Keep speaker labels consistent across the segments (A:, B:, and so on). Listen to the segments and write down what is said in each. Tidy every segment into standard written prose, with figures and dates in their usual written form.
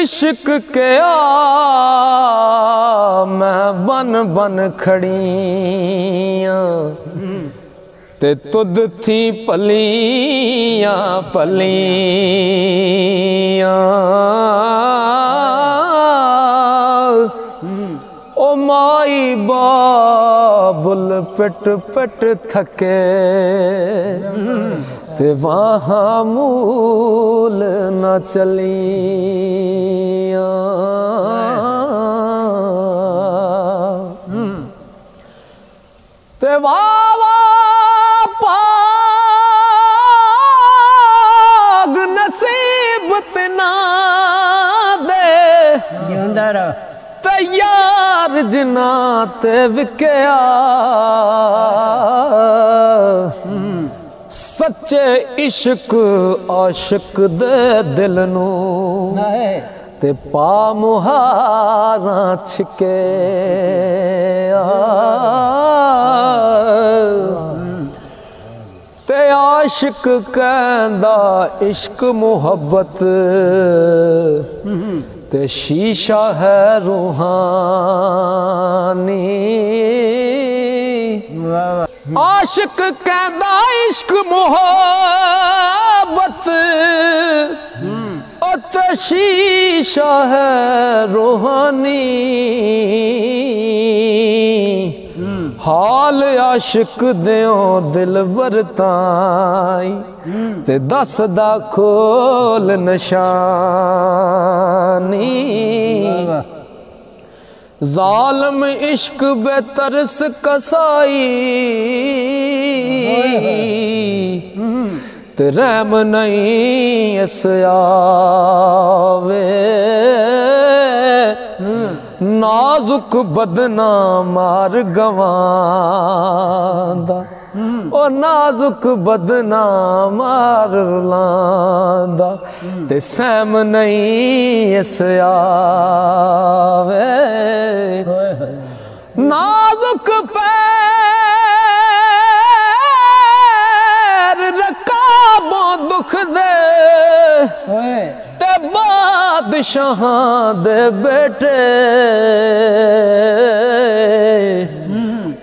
A: इश्क के आ मैं बन बन खड़ियां ते तुद थी पलियां पलियां ओ माई बाबुल पिट पिट थके ते वहाँ मूल न चलिया ते वावा पाग नसीब तना दे तैयार जिना ते विकया सच्चे इश्क आशिक दे दिल नू ते पा मुहारा छिके ते आशिक कहंदा इश्क मुहब्बत ते शीशा है रूहानी आशिक कहंदा इश्क मुहब्बत ते शीशा है रूहानी हाल आशिक देओ दिल बरताई ते दस दा खोल निशानी जालम इश्क बेतरस कसाई ते रहम नहीं इस आवे नाजुक बदना मार गवांदा ओ नाजुक बदना मार रुलांदा ते सहम नहीं इस आवे नाजुक पैर रकाबों दुख दे ते बादशाह दे बेटे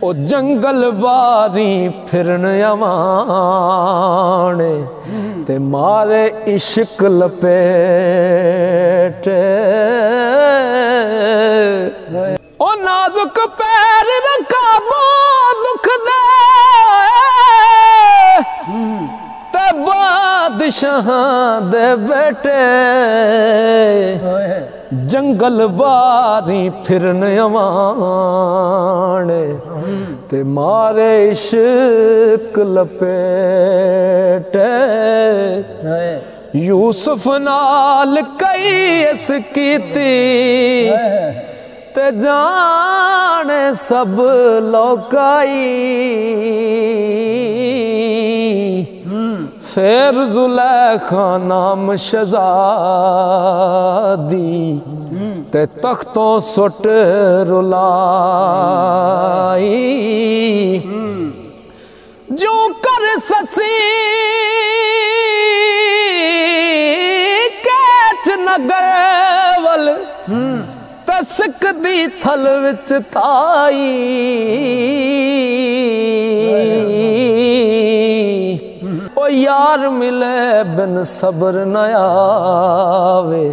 A: ओ जंगल बारी फिरन अवाने ते मारे इश्क लपेटे ओ नाजुक पैर रकाबों दुख दे ते बादशाह दे बेटे जंगल बारी फिरन अवाने ते मारे इश्क लपेटे यूसुफ नाल कई इस कीती ते जाने सब लोकाई फिर जुलेखा नाम शहजादी ते तख्तों सुट रुलाई जो कर ससी कैच नगर वल तस्क दी थल विच ताई ओ यार मिले बिन सब्र न आवे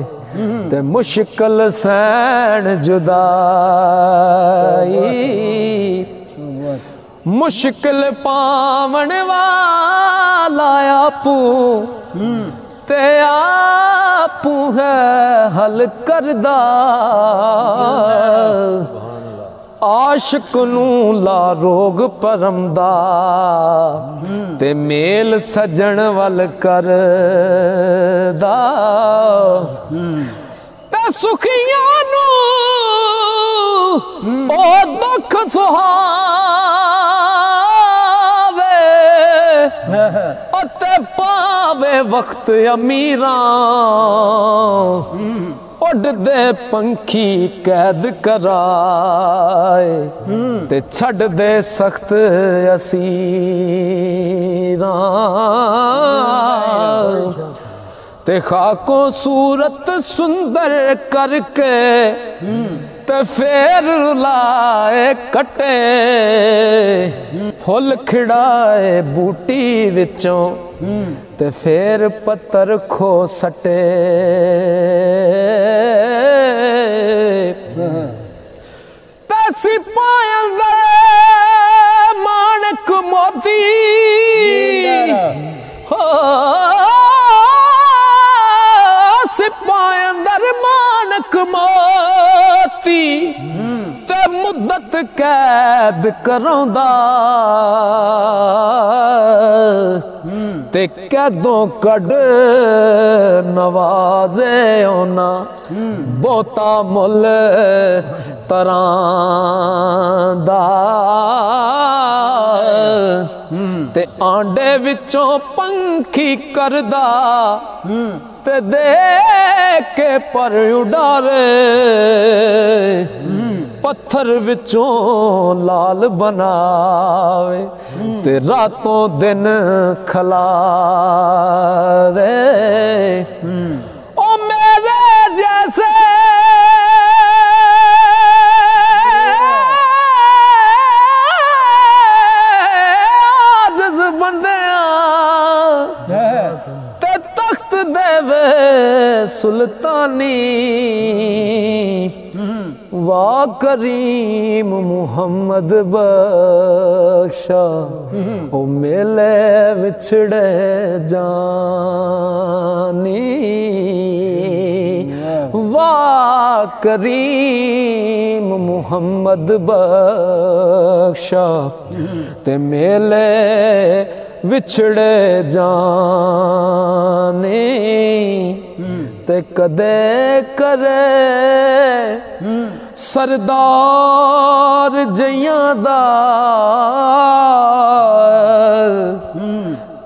A: ते मुश्किल सैन जुदाई मुश्किल पावन वाला आपू ते आपू है हल करदा आशिक नू ला रोग परमदा ते मेल सजन वल करदा ते सुखियां नू ओ दुख सुहावे ते पावे वक्त अमीरां उड़ दे पंखी कैद कराए ते छड़ दे सख्त असीरां ते खाको सूरत सुंदर करके ते फेर रुलाए कटे फुल खिड़ाए बूटी विचों ते फेर पत्थर खो सटे ते सिपाहियां दे माणक मोती हो सिपाहियां दे माणक मोती ते मुद्दत कैद करांदा ते कैदों कड़ नवाजे ओना बहुता मुल तरांदा ते आंडे विचों पंखी करदा ते दे के पर उडारे पत्थर विचों लाल बनावे ते रातों दिन खलारे ओ मेरे जैसे आजिज़ बंदियां ते तख्त देवे सुल्तानी वाह करीम मुहम्मद बख्शा ओ मेले विछड़े जानी वाह करीम मुहम्मद बख्शा ते मेले विछड़े जाने ते कदे करे सरदार जइयां दा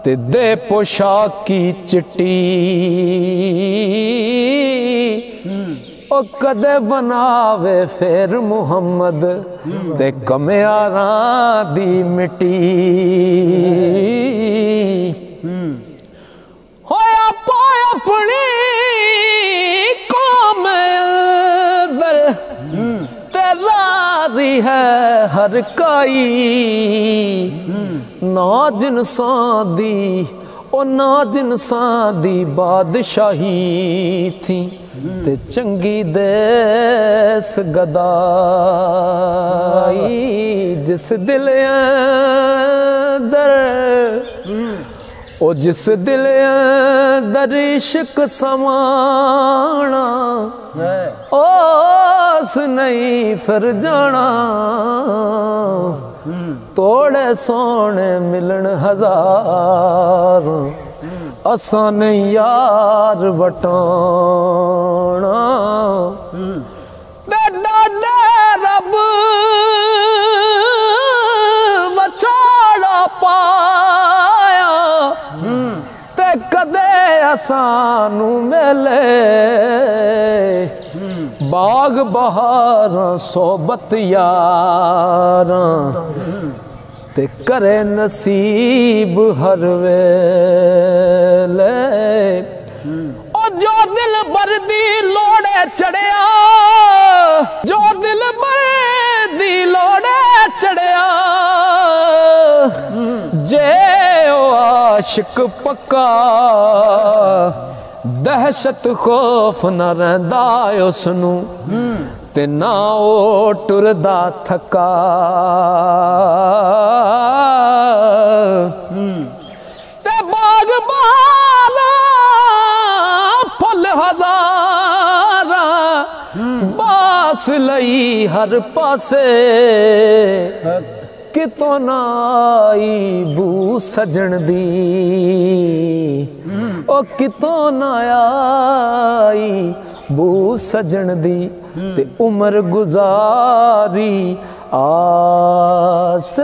A: ते दे पोशाकी चिट्टी ओ कदे बनावे फिर मुहम्मद ते कमियारा दी मिट्टी होया पाया अपनी कौम दर ते राजी है हर काई ना जिनसां दी ओ ना जिनसां दी बादशाही थी ते चंगी देस गदाई जिस दिल अंदर ओ जिस दिल अंदर इश्क समाना ओस नहीं फिर जाना तोड़े सोने मिलन हजार असां नहीं यार वटाना डाडे रब वछाड़ा पाया ते कदे असानू मिले बाग बहार सोबत यारां ते करे नसीब हर वेले ओ जो दिल बरदी लोड़े चढ़िया जो दिल बरदी लोड़े चढ़िया जे ओ आशिक पक्का दहशत खौफ न रहिंदा उसनू ते ना ओ टुरदा थका ते बाग बहारा फुल हजारा बास लई हर पासे कितों ना आई बू सजन दी ओ कितों ना आई बू सजन दी ते उम्र गुजारी आस